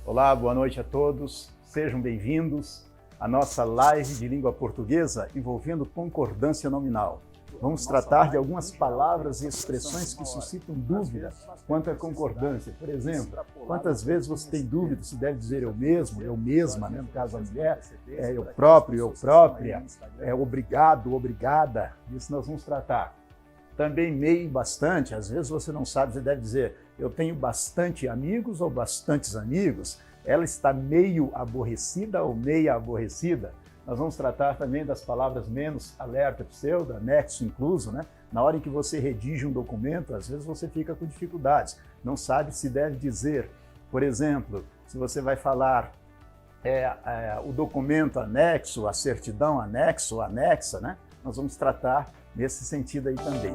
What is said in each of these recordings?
Olá, boa noite a todos. Sejam bem-vindos à nossa live de língua portuguesa envolvendo concordância nominal. Vamos tratar de algumas palavras e expressões que suscitam dúvida quanto à concordância. Por exemplo, quantas vezes você tem dúvida se deve dizer eu mesmo, eu mesma, né? No caso da mulher, eu próprio, eu própria, obrigado, obrigada. Isso nós vamos tratar. Também meio e bastante, às vezes você não sabe, você deve dizer eu tenho bastante amigos ou bastantes amigos. Ela está meio aborrecida ou meia aborrecida. Nós vamos tratar também das palavras menos, alerta, pseudo, anexo incluso, né? Na hora em que você redige um documento, às vezes você fica com dificuldades, não sabe se deve dizer. Por exemplo, se você vai falar o documento anexo, a certidão anexo, anexa, né? Nós vamos tratar nesse sentido aí também.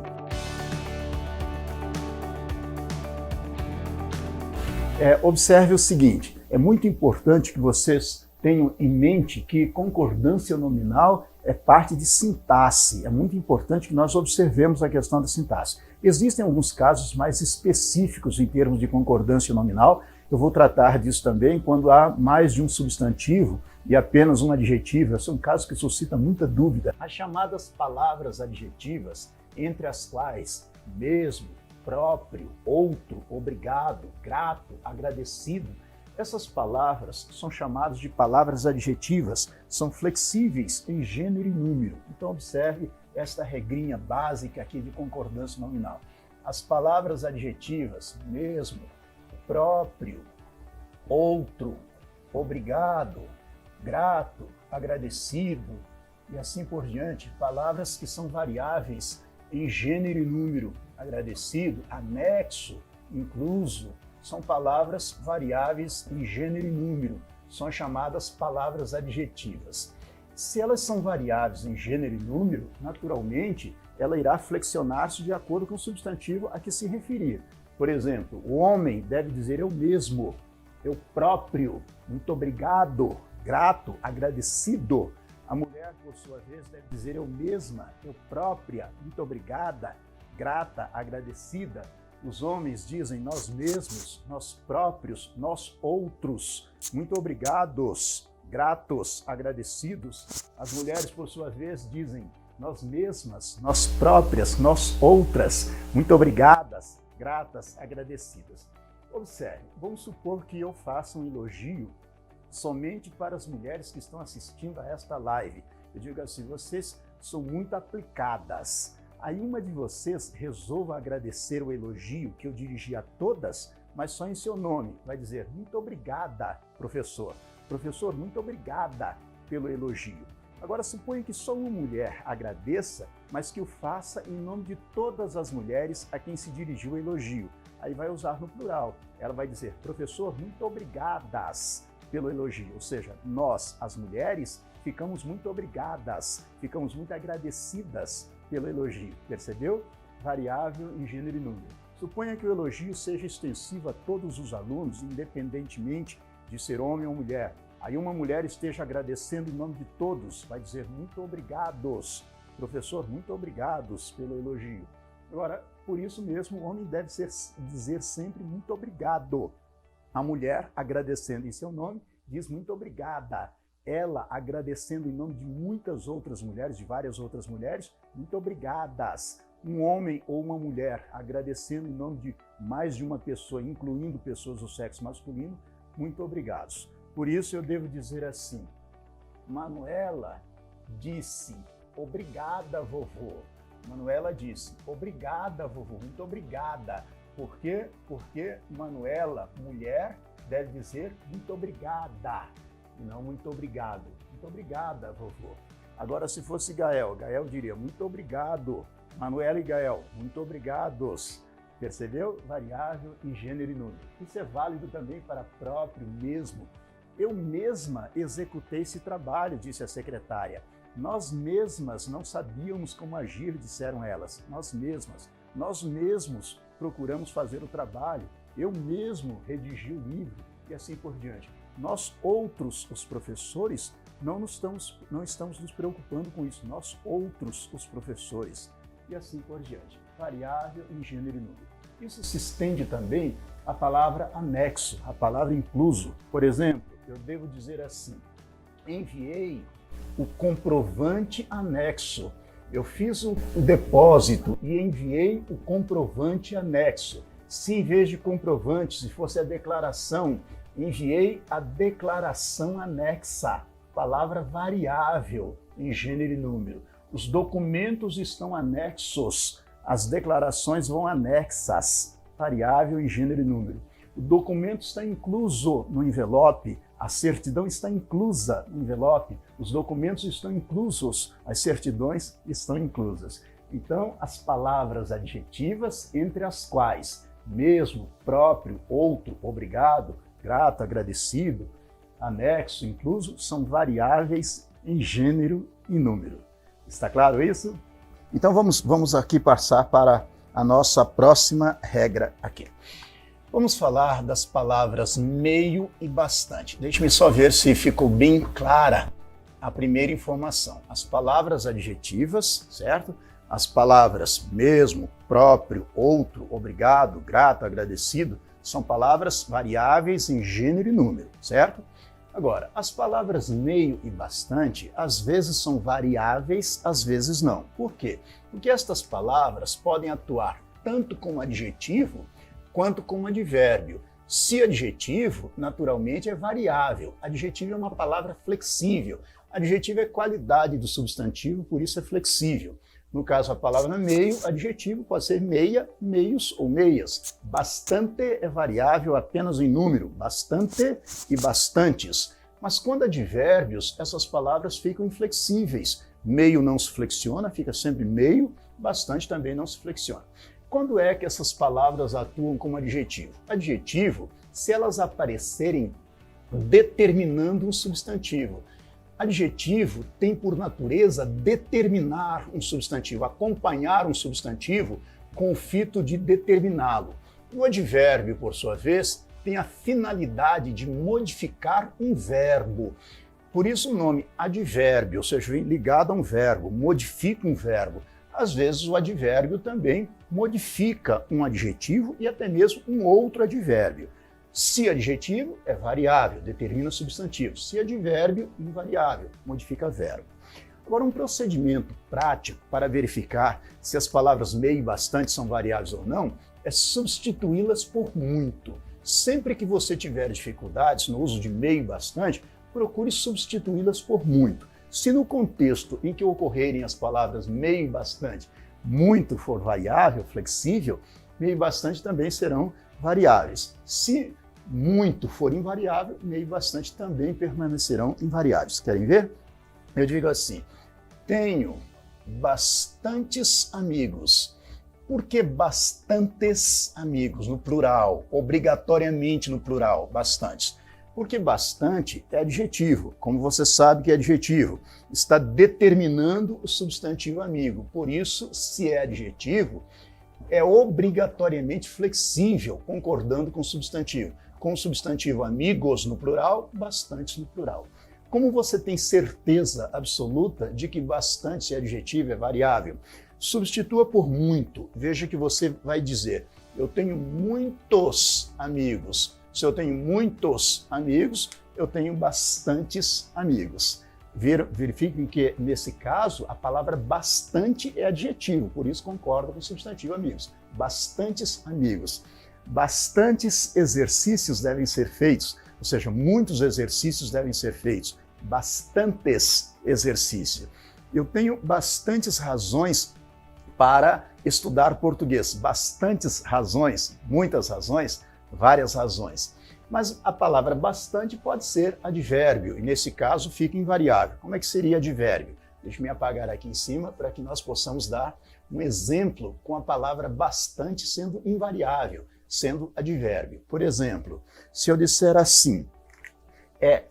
Observe o seguinte, é muito importante que vocês tenham em mente que concordância nominal é parte de sintaxe. É muito importante que nós observemos a questão da sintaxe. Existem alguns casos mais específicos em termos de concordância nominal. Eu vou tratar disso também quando há mais de um substantivo e apenas um adjetivo. São casos que suscitam muita dúvida. As chamadas palavras adjetivas, entre as quais mesmo, próprio, outro, obrigado, grato, agradecido. Essas palavras são chamadas de palavras adjetivas, são flexíveis em gênero e número. Então observe esta regrinha básica aqui de concordância nominal. As palavras adjetivas, mesmo, próprio, outro, obrigado, grato, agradecido e assim por diante, palavras que são variáveis em gênero e número, agradecido, anexo, incluso, são palavras variáveis em gênero e número, são chamadas palavras adjetivas. Se elas são variáveis em gênero e número, naturalmente, ela irá flexionar-se de acordo com o substantivo a que se referir. Por exemplo, o homem deve dizer eu mesmo, eu próprio, muito obrigado, grato, agradecido. A mulher, por sua vez, deve dizer eu mesma, eu própria, muito obrigada, grata, agradecida. Os homens dizem nós mesmos, nós próprios, nós outros, muito obrigados, gratos, agradecidos. As mulheres, por sua vez, dizem nós mesmas, nós próprias, nós outras, muito obrigadas, gratas, agradecidas. Observe, vamos supor que eu faça um elogio somente para as mulheres que estão assistindo a esta live. Eu digo assim, vocês são muito aplicadas. Aí uma de vocês resolva agradecer o elogio que eu dirigi a todas, mas só em seu nome. Vai dizer, muito obrigada, professor. Professor, muito obrigada pelo elogio. Agora, suponha que só uma mulher agradeça, mas que o faça em nome de todas as mulheres a quem se dirigiu o elogio. Aí vai usar no plural. Ela vai dizer, professor, muito obrigadas pelo elogio. Ou seja, nós, as mulheres, ficamos muito obrigadas, ficamos muito agradecidas pelo elogio. Percebeu? Variável em gênero e número. Suponha que o elogio seja extensivo a todos os alunos, independentemente de ser homem ou mulher. Aí uma mulher esteja agradecendo em nome de todos, vai dizer muito obrigados. Professor, muito obrigados pelo elogio. Agora, por isso mesmo, o homem deve dizer sempre muito obrigado. A mulher, agradecendo em seu nome, diz muito obrigada. Ela, agradecendo em nome de muitas outras mulheres, de várias outras mulheres, muito obrigadas. Um homem ou uma mulher, agradecendo em nome de mais de uma pessoa, incluindo pessoas do sexo masculino, muito obrigados. Por isso eu devo dizer assim, Manuela disse, obrigada, vovô. Manuela disse, obrigada, vovô, muito obrigada. Por quê? Porque Manuela, mulher, deve dizer muito obrigada, e não muito obrigado. Muito obrigada, vovô. Agora, se fosse Gael, Gael diria muito obrigado. Manuela e Gael, muito obrigados. Percebeu? Variável em gênero e número. Isso é válido também para próprio, mesmo. Eu mesma executei esse trabalho, disse a secretária. Nós mesmas não sabíamos como agir, disseram elas. Nós mesmas. Nós mesmos procuramos fazer o trabalho. Eu mesmo redigi o livro e assim por diante. Nós outros, os professores, não estamos nos preocupando com isso. Nós outros, os professores. E assim por diante. Variável em gênero e número. Isso se estende também a palavra anexo, a palavra incluso. Por exemplo, eu devo dizer assim: enviei o comprovante anexo. Eu fiz o depósito e enviei o comprovante anexo. Se em vez de comprovante, se fosse a declaração, enviei a declaração anexa. Palavra variável em gênero e número. Os documentos estão anexos, as declarações vão anexas. Variável em gênero e número. O documento está incluso no envelope, a certidão está inclusa no envelope, os documentos estão inclusos, as certidões estão inclusas. Então, as palavras adjetivas, entre as quais mesmo, próprio, outro, obrigado, grato, agradecido, anexo, incluso, são variáveis em gênero e número. Está claro isso? Então vamos aqui passar para a nossa próxima regra aqui. Vamos falar das palavras meio e bastante. Deixe-me só ver se ficou bem clara a primeira informação. As palavras adjetivas, certo? As palavras mesmo, próprio, outro, obrigado, grato, agradecido, são palavras variáveis em gênero e número, certo? Agora, as palavras meio e bastante, às vezes são variáveis, às vezes não. Por quê? Porque estas palavras podem atuar tanto como adjetivo quanto como advérbio. Se adjetivo, naturalmente, é variável. Adjetivo é uma palavra flexível. Adjetivo é qualidade do substantivo, por isso é flexível. No caso, a palavra meio, adjetivo pode ser meia, meios ou meias. Bastante é variável apenas em número, bastante e bastantes. Mas quando advérbios, essas palavras ficam inflexíveis. Meio não se flexiona, fica sempre meio, bastante também não se flexiona. Quando é que essas palavras atuam como adjetivo? Adjetivo, se elas aparecerem determinando um substantivo. Adjetivo tem por natureza determinar um substantivo, acompanhar um substantivo com o fito de determiná-lo. O advérbio, por sua vez, tem a finalidade de modificar um verbo. Por isso o nome advérbio, ou seja, vem ligado a um verbo, modifica um verbo. Às vezes o advérbio também modifica um adjetivo e até mesmo um outro advérbio. Se adjetivo é variável, determina substantivo. Se advérbio, invariável, modifica verbo. Agora, um procedimento prático para verificar se as palavras meio e bastante são variáveis ou não é substituí-las por muito. Sempre que você tiver dificuldades no uso de meio e bastante, procure substituí-las por muito. Se no contexto em que ocorrerem as palavras meio e bastante, muito for variável, flexível, meio e bastante também serão variáveis. Se muito for invariável, meio e bastante também permanecerão invariáveis. Querem ver? Eu digo assim: tenho bastantes amigos. Por que bastantes amigos no plural? Obrigatoriamente no plural, bastantes. Porque bastante é adjetivo. Como você sabe que é adjetivo, está determinando o substantivo amigo. Por isso, se é adjetivo, é obrigatoriamente flexível, concordando com o substantivo. Com o substantivo amigos no plural, bastantes no plural. Como você tem certeza absoluta de que bastante é adjetivo, é variável, substitua por muito. Veja que você vai dizer: eu tenho muitos amigos. Se eu tenho muitos amigos, eu tenho bastantes amigos. Verifiquem que, nesse caso, a palavra bastante é adjetivo, por isso concorda com o substantivo amigos. Bastantes amigos. Bastantes exercícios devem ser feitos, ou seja, muitos exercícios devem ser feitos. Bastantes exercícios. Eu tenho bastantes razões para estudar português. Bastantes razões, muitas razões, várias razões. Mas a palavra bastante pode ser advérbio, e nesse caso fica invariável. Como é que seria advérbio? Deixe-me apagar aqui em cima para que nós possamos dar um exemplo com a palavra bastante sendo invariável, sendo advérbio. Por exemplo, se eu disser assim: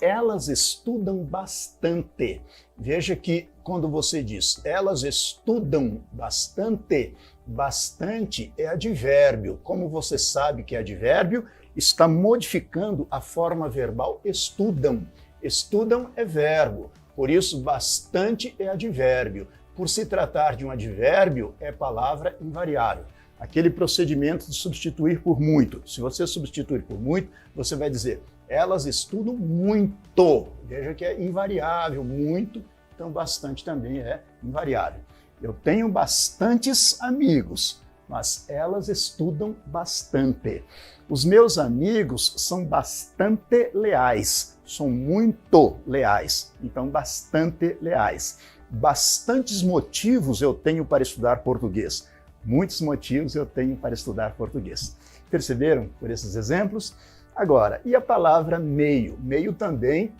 elas estudam bastante. Veja que quando você diz elas estudam bastante, bastante é advérbio. Como você sabe que é advérbio, está modificando a forma verbal estudam. Estudam é verbo, por isso bastante é advérbio. Por se tratar de um advérbio, é palavra invariável. Aquele procedimento de substituir por muito. Se você substituir por muito, você vai dizer, elas estudam muito. Veja que é invariável, muito, então bastante também é invariável. Eu tenho bastantes amigos, mas elas estudam bastante. Os meus amigos são bastante leais, são muito leais, então bastante leais. Bastantes motivos eu tenho para estudar português. Muitos motivos eu tenho para estudar português. Perceberam por esses exemplos? Agora, e a palavra meio? Meio também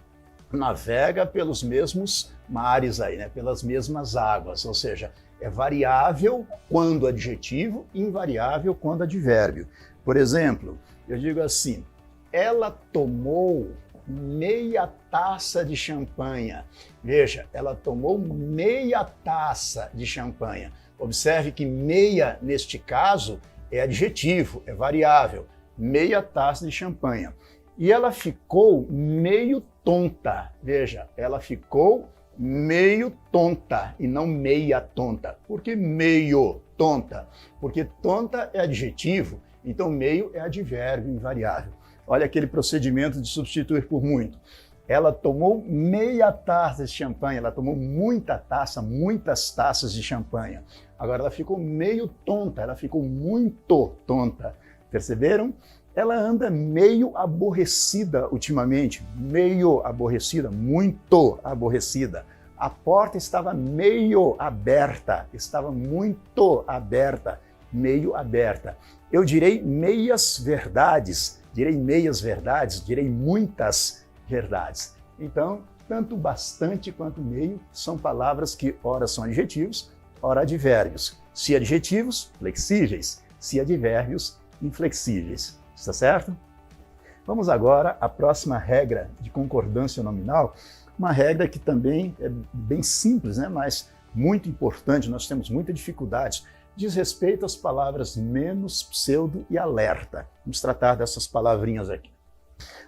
navega pelos mesmos mares aí, né? Pelas mesmas águas, ou seja, é variável quando adjetivo, invariável quando advérbio. Por exemplo, eu digo assim, ela tomou meia taça de champanhe. Veja, ela tomou meia taça de champanhe. Observe que meia, neste caso, é adjetivo, é variável. Meia taça de champanhe. E ela ficou meio tonta. Veja, ela ficou meio tonta e não meia tonta. Por que meio tonta? Porque tonta é adjetivo, então meio é advérbio invariável. Olha aquele procedimento de substituir por muito. Ela tomou meia taça de champanhe, ela tomou muita taça, muitas taças de champanhe. Agora ela ficou meio tonta, ela ficou muito tonta. Perceberam? Ela anda meio aborrecida ultimamente, meio aborrecida, muito aborrecida. A porta estava meio aberta, estava muito aberta, meio aberta. Eu direi meias verdades, direi muitas verdades. Então, tanto bastante quanto meio são palavras que ora são adjetivos, ora advérbios. Se adjetivos, flexíveis, se advérbios, inflexíveis. Está certo? Vamos agora à próxima regra de concordância nominal, uma regra que também é bem simples, né? Mas muito importante, nós temos muita dificuldade, diz respeito às palavras menos, pseudo e alerta. Vamos tratar dessas palavrinhas aqui.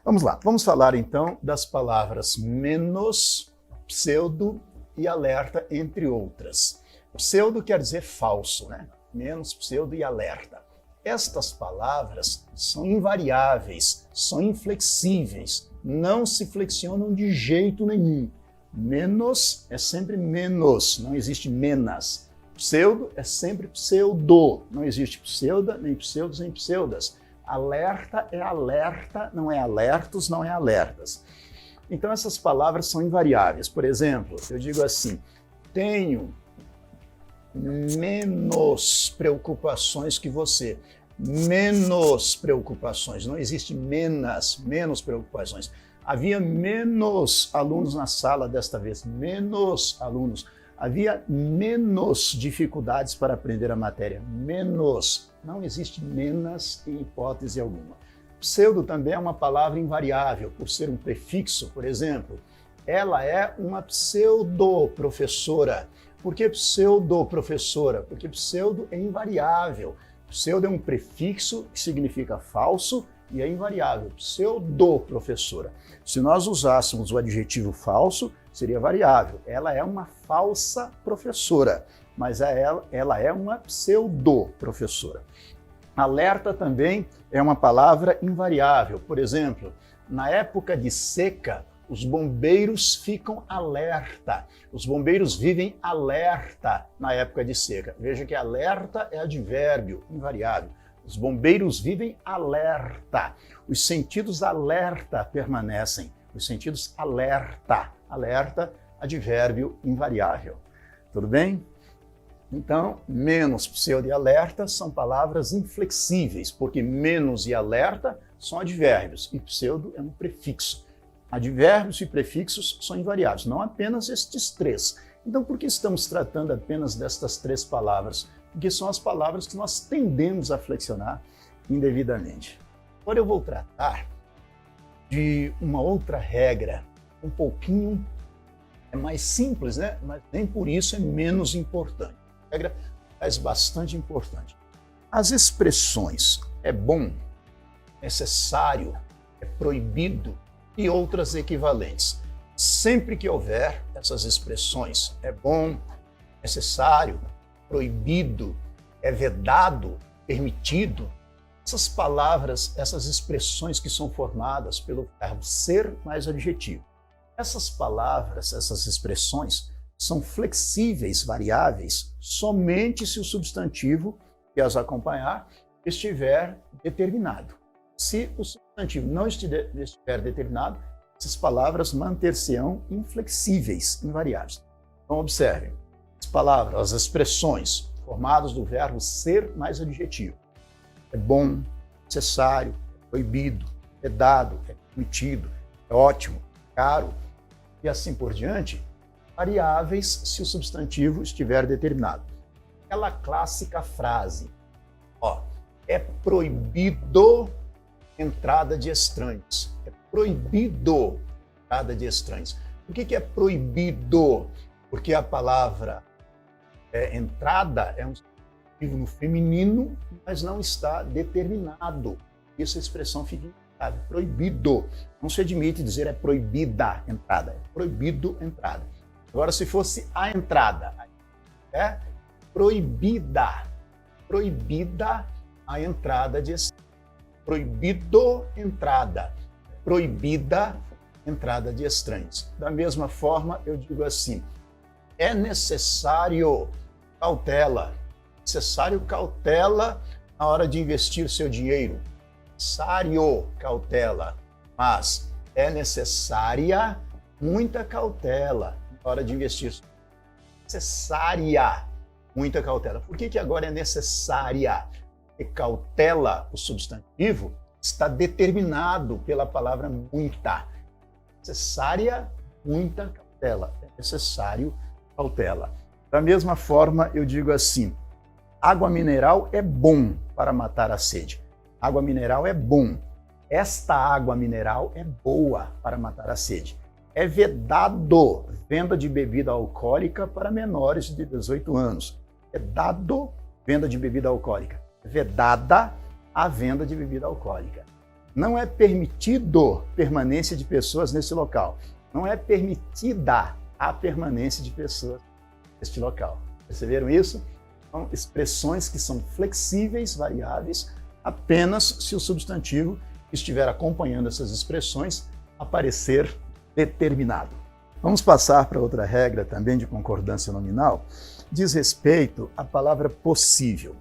Vamos lá, vamos falar então das palavras menos, pseudo e alerta, entre outras. Pseudo quer dizer falso, né? Menos, pseudo e alerta. Estas palavras são invariáveis, são inflexíveis, não se flexionam de jeito nenhum. Menos é sempre menos, não existe menas. Pseudo é sempre pseudo, não existe pseuda, nem pseudos, nem pseudas. Alerta é alerta, não é alertos, não é alertas. Então essas palavras são invariáveis. Por exemplo, eu digo assim, tenho menos preocupações que você. Menos preocupações, não existe menos preocupações. Havia menos alunos na sala desta vez, menos alunos. Havia menos dificuldades para aprender a matéria, menos. Não existe menos em hipótese alguma. Pseudo também é uma palavra invariável, por ser um prefixo, por exemplo. Ela é uma pseudo-professora. Por que pseudo-professora? Porque pseudo é invariável. Pseudo é um prefixo que significa falso e é invariável. Pseudo-professora. Se nós usássemos o adjetivo falso, seria variável. Ela é uma falsa professora, mas ela é uma pseudo-professora. Alerta também é uma palavra invariável. Por exemplo, na época de seca, os bombeiros ficam alerta. Os bombeiros vivem alerta na época de seca. Veja que alerta é advérbio, invariável. Os bombeiros vivem alerta. Os sentidos alerta permanecem. Os sentidos alerta, advérbio invariável. Tudo bem? Então, menos, pseudo e alerta são palavras inflexíveis, porque menos e alerta são advérbios e pseudo é um prefixo. Advérbios e prefixos são invariáveis, não apenas estes três. Então, por que estamos tratando apenas destas três palavras? Porque são as palavras que nós tendemos a flexionar indevidamente. Agora eu vou tratar de uma outra regra, um pouquinho mais simples, né? Mas nem por isso é menos importante. A regra é bastante importante. As expressões é bom, necessário, é proibido, e outras equivalentes. Sempre que houver essas expressões, é bom, necessário, proibido, é vedado, permitido, essas palavras, essas expressões que são formadas pelo verbo ser mais adjetivo. Essas palavras, essas expressões, são flexíveis, variáveis, somente se o substantivo que as acompanhar estiver determinado. Se o substantivo não estiver determinado, essas palavras manter-se-ão inflexíveis, invariáveis. Então, observem, as palavras, as expressões formadas do verbo ser mais adjetivo. É bom, necessário, é proibido, é dado, é permitido, é ótimo, caro e assim por diante, variáveis se o substantivo estiver determinado. Aquela clássica frase, é proibido entrada de estranhos. É proibido entrada de estranhos. Por que é proibido? Porque a palavra entrada é um substantivo no feminino, mas não está determinado. Isso a expressão fica indicada. Proibido. Não se admite dizer é proibida entrada. É proibido entrada. Agora, se fosse a entrada, é proibida. Proibida a entrada de estranhos. Proibido entrada. Proibida entrada de estranhos. Da mesma forma, eu digo assim, é necessário cautela. Necessário cautela na hora de investir seu dinheiro. Necessário cautela. Mas é necessária muita cautela na hora de investir. Necessária muita cautela. Por que agora é necessária? Porque cautela, o substantivo, está determinado pela palavra muita. Necessária muita cautela. É necessário cautela. Da mesma forma, eu digo assim, água mineral é bom para matar a sede. Água mineral é bom. Esta água mineral é boa para matar a sede. É vedado venda de bebida alcoólica para menores de 18 anos. É dado venda de bebida alcoólica. É vedada a venda de bebida alcoólica. Não é permitido permanência de pessoas nesse local. Não é permitida a permanência de pessoas neste local. Perceberam isso? São expressões que são flexíveis, variáveis, apenas se o substantivo que estiver acompanhando essas expressões aparecer determinado. Vamos passar para outra regra também de concordância nominal, diz respeito à palavra possível.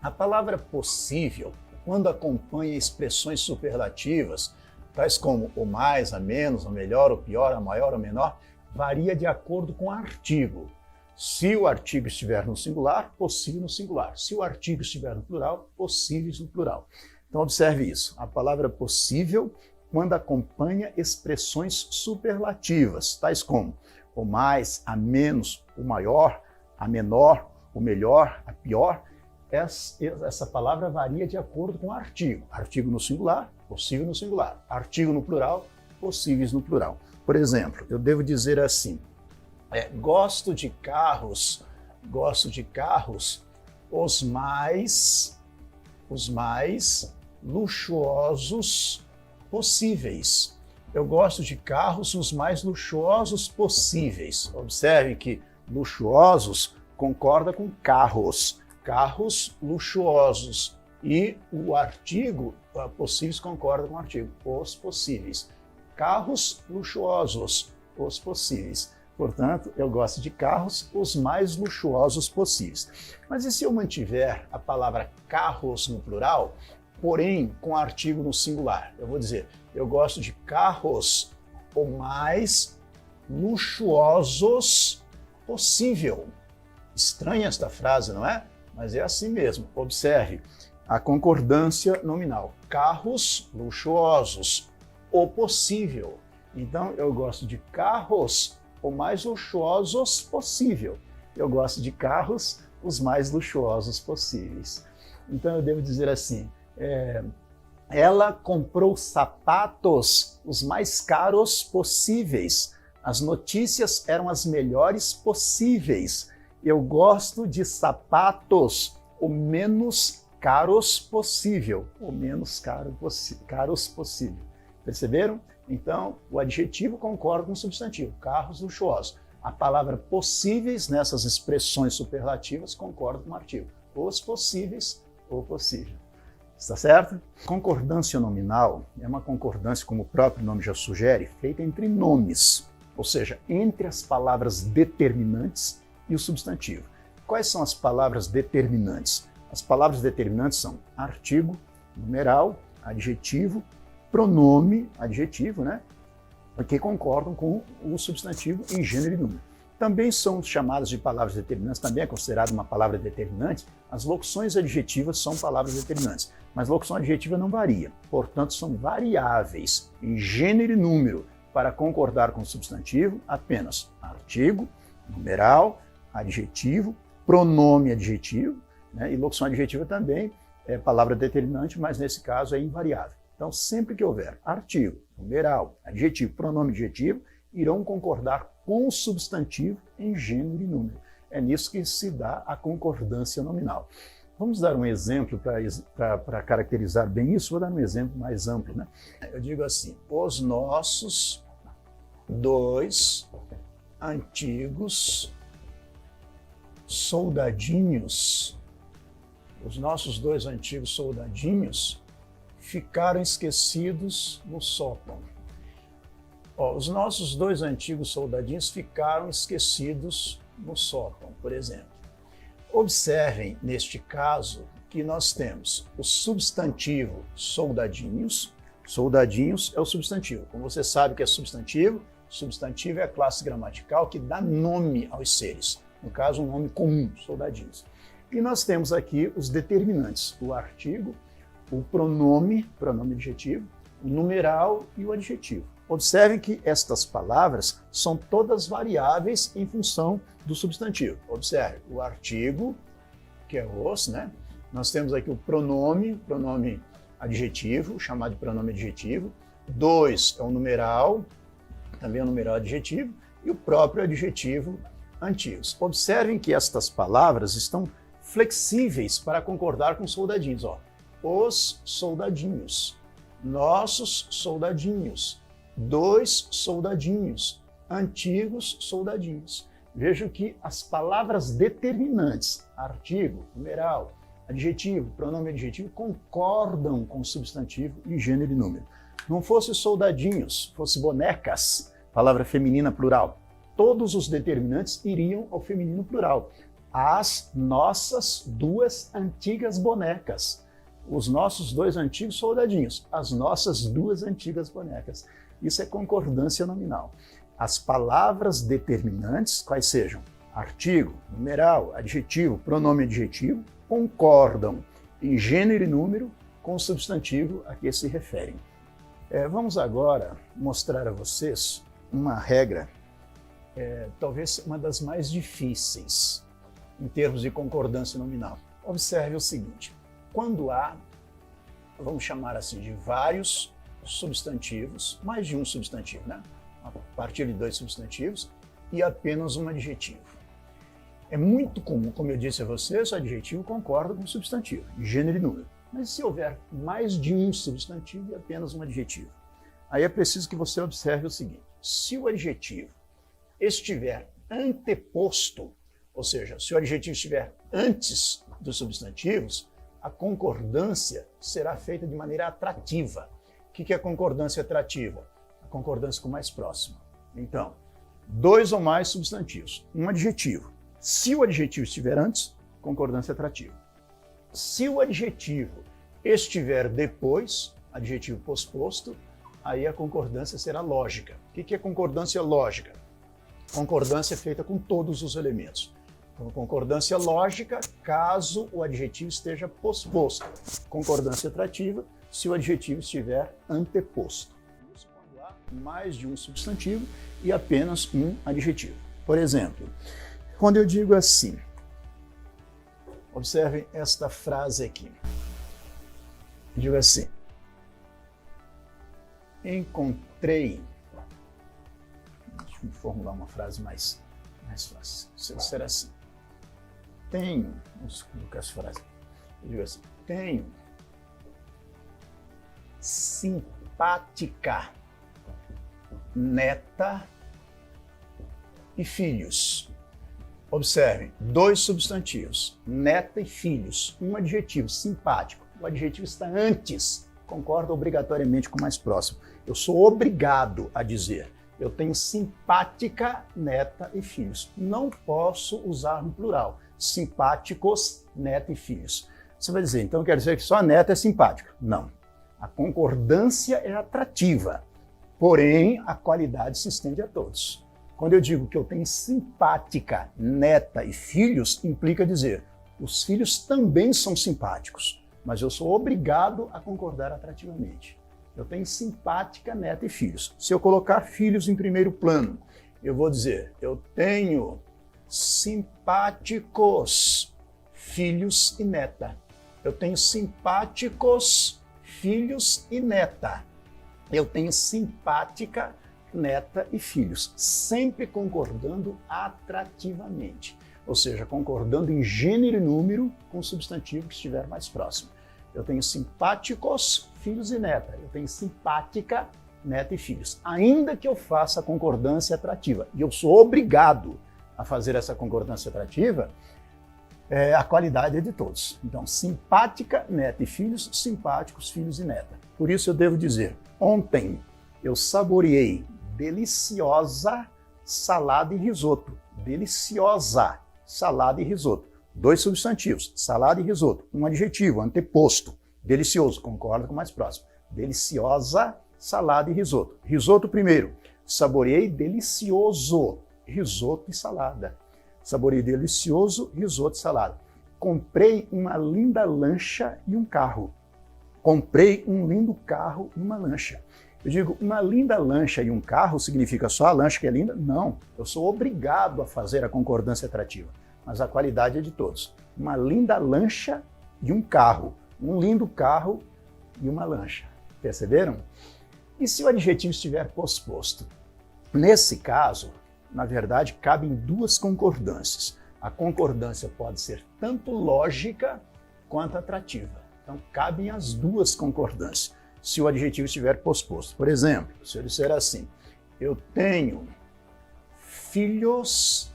A palavra possível, quando acompanha expressões superlativas, tais como o mais, a menos, o melhor, o pior, a maior, o menor, varia de acordo com o artigo. Se o artigo estiver no singular, possível no singular. Se o artigo estiver no plural, possíveis no plural. Então, observe isso. A palavra possível, quando acompanha expressões superlativas, tais como o mais, a menos, o maior, a menor, o melhor, a pior, essa palavra varia de acordo com o artigo. Artigo no singular, possível no singular. Artigo no plural, possíveis no plural. Por exemplo, eu devo dizer assim, gosto de carros os mais luxuosos possíveis. Eu gosto de carros os mais luxuosos possíveis. Observe que luxuosos concorda com carros. Carros luxuosos. E o artigo possíveis concorda com o artigo. Os possíveis. Carros luxuosos. Os possíveis. Portanto, eu gosto de carros os mais luxuosos possíveis. Mas e se eu mantiver a palavra carros no plural, porém com artigo no singular? Eu vou dizer, eu gosto de carros o mais luxuosos possível. Estranha esta frase, não é? Mas é assim mesmo. Observe a concordância nominal. Carros luxuosos, o possível. Então, eu gosto de carros o mais luxuosos possível. Eu gosto de carros os mais luxuosos possíveis. Então, eu devo dizer assim, ela comprou sapatos os mais caros possíveis. As notícias eram as melhores possíveis. Eu gosto de sapatos o menos caros possível. O menos caros possível. Perceberam? Então, o adjetivo concorda com o substantivo, carros luxuosos. A palavra possíveis nessas expressões superlativas concorda com o artigo. Os possíveis ou possível. Está certo? Concordância nominal é uma concordância, como o próprio nome já sugere, feita entre nomes, ou seja, entre as palavras determinantes e o substantivo. Quais são as palavras determinantes? As palavras determinantes são artigo, numeral, adjetivo, pronome, adjetivo, né? Que concordam com o substantivo em gênero e número. Também são chamadas de palavras determinantes, também é considerada uma palavra determinante. As locuções adjetivas são palavras determinantes, mas locução adjetiva não varia, portanto são variáveis em gênero e número para concordar com o substantivo, apenas artigo, numeral, adjetivo, pronome adjetivo, né? E locução adjetiva também é palavra determinante, mas nesse caso é invariável. Então, sempre que houver artigo, numeral, adjetivo, pronome adjetivo, irão concordar com o substantivo em gênero e número. É nisso que se dá a concordância nominal. Vamos dar um exemplo para caracterizar bem isso. Vou dar um exemplo mais amplo, né? Eu digo assim: os nossos dois antigos soldadinhos, ficaram esquecidos no sótão. Os nossos dois antigos soldadinhos ficaram esquecidos no sótão, por exemplo. Observem, neste caso, que nós temos o substantivo soldadinhos. Soldadinhos é o substantivo. Como você sabe o que é substantivo é a classe gramatical que dá nome aos seres. No caso, um nome comum, soldadinhos. E nós temos aqui os determinantes, o artigo, o pronome adjetivo, o numeral e o adjetivo. Observem que estas palavras são todas variáveis em função do substantivo. Observe, o artigo, que é os, né? Nós temos aqui o pronome adjetivo, chamado de pronome adjetivo. 2 é o numeral, também é o numeral adjetivo, e o próprio adjetivo antigos. Observem que estas palavras estão flexíveis para concordar com soldadinhos. Os soldadinhos, nossos soldadinhos, dois soldadinhos, antigos soldadinhos. Vejam que as palavras determinantes, artigo, numeral, adjetivo, pronome adjetivo, concordam com o substantivo em gênero e número. Não fosse soldadinhos, fosse bonecas, palavra feminina plural, todos os determinantes iriam ao feminino plural. As nossas duas antigas bonecas. Os nossos dois antigos soldadinhos. As nossas duas antigas bonecas. Isso é concordância nominal. As palavras determinantes, quais sejam artigo, numeral, adjetivo, pronome adjetivo, concordam em gênero e número com o substantivo a que se referem. Vamos agora mostrar a vocês uma regra, talvez uma das mais difíceis em termos de concordância nominal. Observe o seguinte: quando há, vamos chamar assim, de vários substantivos, mais de um substantivo, né? A partir de 2 substantivos e apenas um adjetivo. É muito comum, como eu disse a vocês, o adjetivo concorda com o substantivo, gênero e número. Mas se houver mais de um substantivo e apenas um adjetivo, aí é preciso que você observe o seguinte: se o adjetivo estiver anteposto, ou seja, se o adjetivo estiver antes dos substantivos, a concordância será feita de maneira atrativa. O que é concordância atrativa? A concordância com o mais próximo. Então, 2 ou mais substantivos, um adjetivo. Se o adjetivo estiver antes, concordância atrativa. Se o adjetivo estiver depois, adjetivo posposto, aí a concordância será lógica. O que é concordância lógica? Concordância feita com todos os elementos. Então, concordância lógica, caso o adjetivo esteja posposto. Concordância atrativa, se o adjetivo estiver anteposto. Isso quando há mais de um substantivo e apenas um adjetivo. Por exemplo, quando eu digo assim, observem esta frase aqui. Eu digo assim: encontrei. Deixa eu formular uma frase mais fácil. Será assim: tenho, vamos colocar as frases. Eu digo assim: tenho simpática neta e filhos. Observem, dois substantivos, neta e filhos, um adjetivo, simpático. O adjetivo está antes, concorda obrigatoriamente com o mais próximo. Eu sou obrigado a dizer, eu tenho simpática neta e filhos. Não posso usar no plural, simpáticos, neta e filhos. Você vai dizer, então quer dizer que só a neta é simpática? Não. A concordância é atrativa, porém a qualidade se estende a todos. Quando eu digo que eu tenho simpática neta e filhos, implica dizer, os filhos também são simpáticos, mas eu sou obrigado a concordar atrativamente. Eu tenho simpática neta e filhos. Se eu colocar filhos em primeiro plano, eu vou dizer, eu tenho simpáticos filhos e neta. Eu tenho simpáticos filhos e neta. Eu tenho simpática neta e filhos, sempre concordando atrativamente, ou seja, concordando em gênero e número com o substantivo que estiver mais próximo. Eu tenho simpáticos filhos e neta, eu tenho simpática neta e filhos, ainda que eu faça a concordância atrativa, e eu sou obrigado a fazer essa concordância atrativa, a qualidade é de todos. Então, simpática neta e filhos, simpáticos filhos e neta. Por isso eu devo dizer, ontem eu saboreei deliciosa salada e risoto. Deliciosa salada e risoto. Dois substantivos, salada e risoto. Um adjetivo, anteposto. Delicioso, concorda com o mais próximo. Deliciosa salada e risoto. Risoto primeiro. Saboreei delicioso risoto e salada. Saboreei delicioso risoto e salada. Comprei uma linda lancha e um carro. Comprei um lindo carro e uma lancha. Eu digo, uma linda lancha e um carro significa só a lancha que é linda? Não, eu sou obrigado a fazer a concordância atrativa, mas a qualidade é de todos. Uma linda lancha e um carro, um lindo carro e uma lancha. Perceberam? E se o adjetivo estiver posposto? Nesse caso, na verdade, cabem duas concordâncias. A concordância pode ser tanto lógica quanto atrativa. Então, cabem as duas concordâncias, se o adjetivo estiver posposto. Por exemplo, se eu disser assim, eu tenho filhos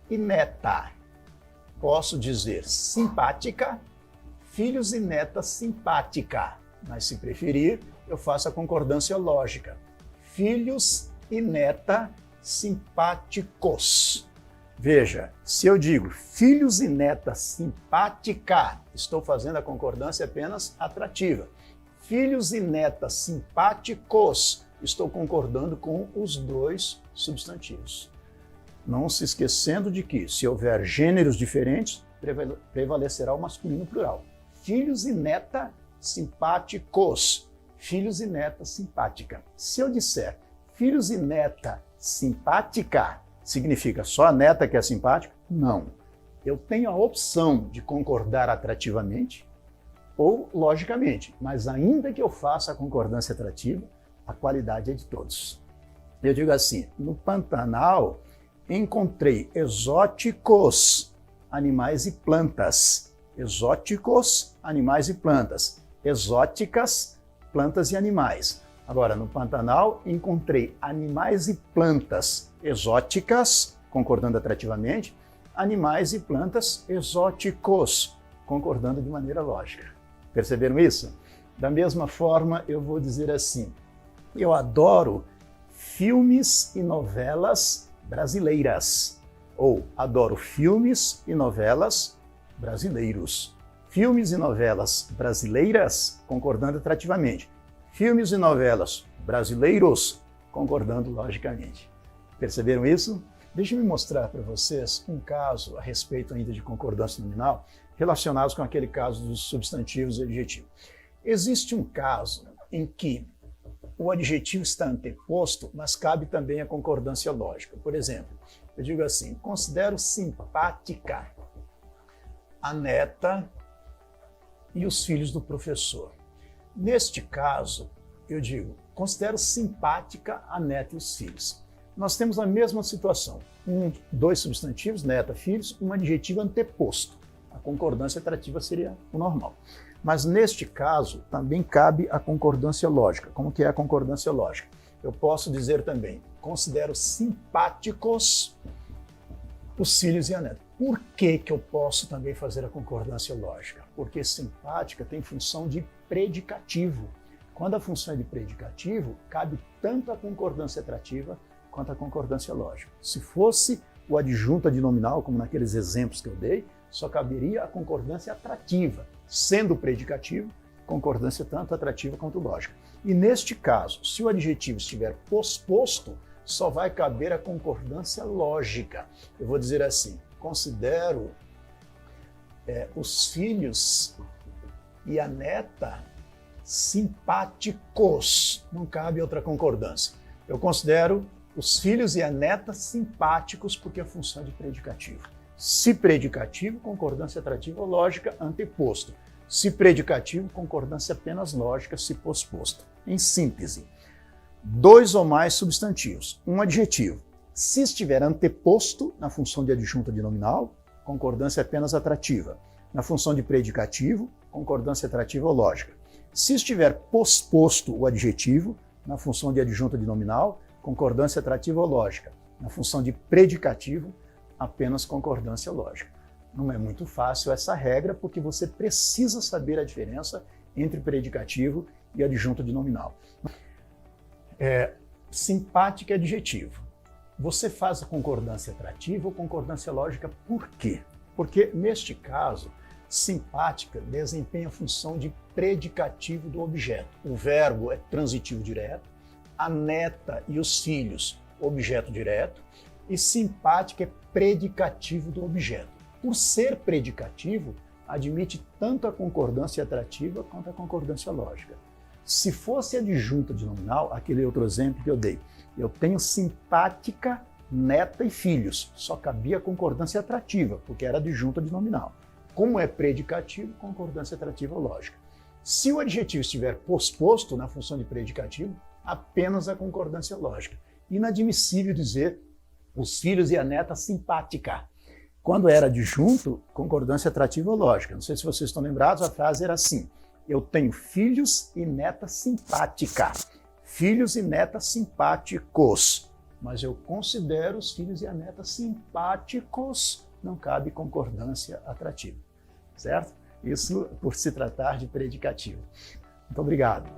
e neta. Posso dizer simpática, filhos e neta simpática. Mas se preferir, eu faço a concordância lógica. Filhos e neta simpáticos. Veja, se eu digo filhos e neta simpática, estou fazendo a concordância apenas atrativa. Filhos e netas simpáticos, estou concordando com os dois substantivos. Não se esquecendo de que, se houver gêneros diferentes, prevalecerá o masculino plural. Filhos e neta simpáticos, filhos e neta simpática. Se eu disser filhos e neta simpática, significa só a neta que é simpática? Não. Eu tenho a opção de concordar atrativamente ou logicamente, mas ainda que eu faça a concordância atrativa, a qualidade é de todos. Eu digo assim, no Pantanal encontrei exóticos animais e plantas. Exóticos animais e plantas. Exóticas plantas e animais. Agora, no Pantanal encontrei animais e plantas exóticas, concordando atrativamente, animais e plantas exóticos, concordando de maneira lógica. Perceberam isso? Da mesma forma, eu vou dizer assim, eu adoro filmes e novelas brasileiras, ou adoro filmes e novelas brasileiros. Filmes e novelas brasileiras, concordando atrativamente. Filmes e novelas brasileiros, concordando logicamente. Perceberam isso? Deixa-me mostrar para vocês um caso a respeito ainda de concordância nominal, relacionados com aquele caso dos substantivos e adjetivos. Existe um caso em que o adjetivo está anteposto, mas cabe também a concordância lógica. Por exemplo, eu digo assim, considero simpática a neta e os filhos do professor. Neste caso, eu digo, considero simpática a neta e os filhos. Nós temos a mesma situação, dois substantivos, neta, filhos, um adjetivo anteposto. A concordância atrativa seria o normal. Mas neste caso, também cabe a concordância lógica. Como que é a concordância lógica? Eu posso dizer também, considero simpáticos os filhos e a neta. Por que eu posso também fazer a concordância lógica? Porque simpática tem função de predicativo. Quando a função é de predicativo, cabe tanto a concordância atrativa quanto a concordância lógica. Se fosse o adjunto adnominal, como naqueles exemplos que eu dei, só caberia a concordância atrativa, sendo predicativo, concordância tanto atrativa quanto lógica. E neste caso, se o adjetivo estiver posposto, só vai caber a concordância lógica. Eu vou dizer assim, considero os filhos e a neta simpáticos. Não cabe outra concordância. Eu considero os filhos e a neta simpáticos porque a função é de predicativo. Se predicativo, concordância atrativa ou lógica anteposto. Se predicativo, concordância apenas lógica se posposto. Em síntese, 2 ou mais substantivos, um adjetivo. Se estiver anteposto na função de adjunto adnominal, concordância apenas atrativa. Na função de predicativo, concordância atrativa ou lógica. Se estiver posposto o adjetivo, na função de adjunto adnominal, concordância atrativa ou lógica. Na função de predicativo, apenas concordância lógica. Não é muito fácil essa regra, porque você precisa saber a diferença entre predicativo e adjunto adnominal. Simpática é adjetivo. Você faz a concordância atrativa ou concordância lógica por quê? Porque, neste caso, simpática desempenha a função de predicativo do objeto. O verbo é transitivo direto, a neta e os filhos, objeto direto, e simpática é predicativo do objeto. Por ser predicativo, admite tanto a concordância atrativa quanto a concordância lógica. Se fosse adjunto adnominal, aquele outro exemplo que eu dei, eu tenho simpática, neta e filhos. Só cabia a concordância atrativa, porque era adjunto adnominal. Como é predicativo, concordância atrativa ou lógica. Se o adjetivo estiver posposto na função de predicativo, apenas a concordância lógica. Inadmissível dizer os filhos e a neta simpática. Quando era adjunto, concordância atrativa ou lógica. Não sei se vocês estão lembrados, a frase era assim: eu tenho filhos e neta simpática. Filhos e netas simpáticos. Mas eu considero os filhos e a neta simpáticos. Não cabe concordância atrativa. Certo? Isso por se tratar de predicativo. Muito obrigado.